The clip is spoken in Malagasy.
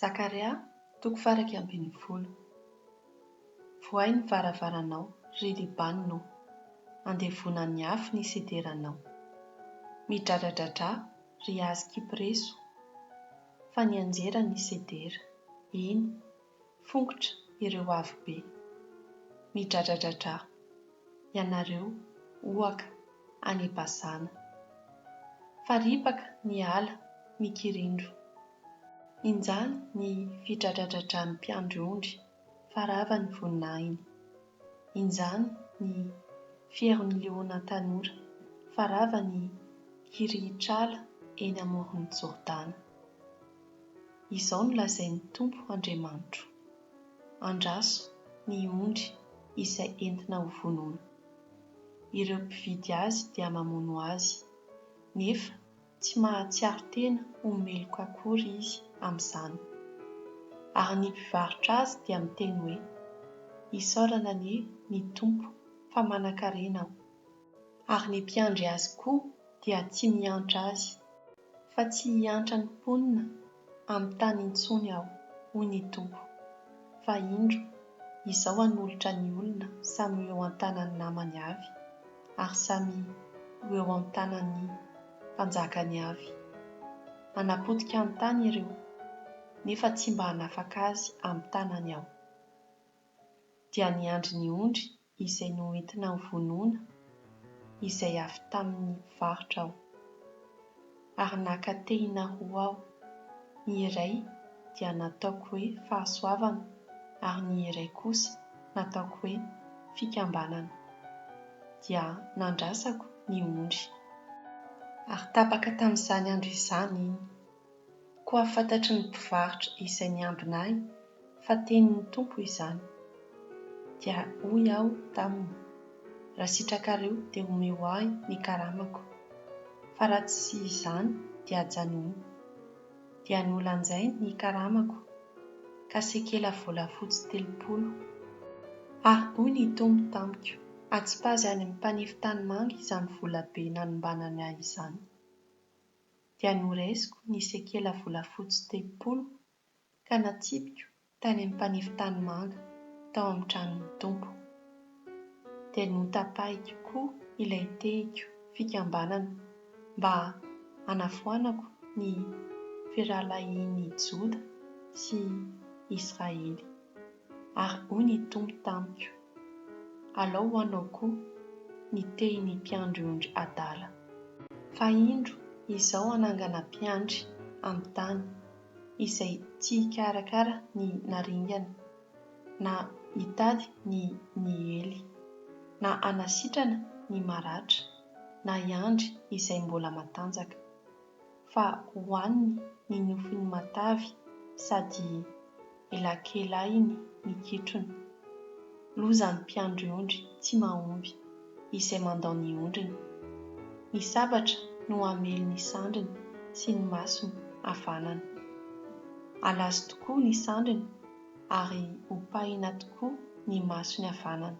Zakaria, toko faraky ambin'ny folo. Voay ny varavaranao, ry libaninao, andevona ny afo ny sideranao. Midradradradra ry hazo kipreso, fa ny anjera ny sedera. Eny, fongotra ireo avo be. Midradradradra, ianareo ohaka any Basana. Faripaka ny ala mikirindro. Injany ny fidradradradra ny mpiandry ondry, farava ny voninahiny. Injany ny fieron'ny leona tanora, farava ny kirihitr'ala eny amoron'ny Jordana. Izao no lazain'ny Tompo Andriamanitro. Andraso ny ondry izay entina ho vonoina. Ireo mpividy azy dia mamono azy, nefa tsy mahatsiaro tena homeloko akory izy amin'izany. Ary ny mpivarotra azy dia miteny hoe, isaorana anie ny Tompo fa manan-karena aho. Ary ny mpiandry azy koa dia tsy miantra azy, fa tsy hiantra ny mponina amin'ny tany intsony aho, hoy ny Tompo. Fa indro, izao hanolotra ny olona samy eo an-tanan'ny namany avy, ary samy eo an-tanan'ny mpanjakany avy. Hanapotika amin'ny tany ireo, nefa tsy mba hanafaka azy amin'ny tanany aho. Dia niandry ny ondry izay noentina ho vonoina, izay avy tamin'ny mpivarotra aho. Ary naka tehina roa aho, ny iray dia nataoko hoe fahasoavana, ary ny iray kosa nataoko hoe fikambanana. Dia nandrasako ny ondry. Ary tapaka tamin'izany andro izany iny. Koa fantatry ny mpivarotra izay niambina ahy fa tenin'ny Tompo izany. Dia hoy aho taminy, raha sitrakareo dia omeo ahy ny karamako, fa raha tsy izany dia hajanony. Dia nolanjainy ny karamako, ka sekela volafotsy 30. Ary hoy ny Tompo tamiko, atsipazy any amin'ny mpanefy tanimanga izany volabe nanombanany ahy izany. Dia noraisiko ny sekela volafotsy 30 ka natsipiko tany amin'ny mpanefy tanimanga tao amin'ny tranon'ny Tompo. Dia notapahiko koa ilay tehiko fikambanana mba hanafoanako ny firalahian'i Joda sy Israely. Ary hoy ny Tompo tamiko, alao hoanao koa ny tehiny mpiandry ondry adala. Fa indro izao hanangana mpiandry amin'ny tany izay tsy hikarakara ny naringana, na hitady ny ely, na hanasitrana ny maratra, na hiandry izay mbola matanjaka, fa hohaniny ny nofin'ny matavy sady elakelahiny ny kitrony. Loza ny mpiandry ondry tsy mahomby izay mandao ny ondriny. Ny sabatra no hamely ny sandriny sy ny masony havanana. Alazo tokoa ny sandriny ary hopahina tokoa ny masony havanana.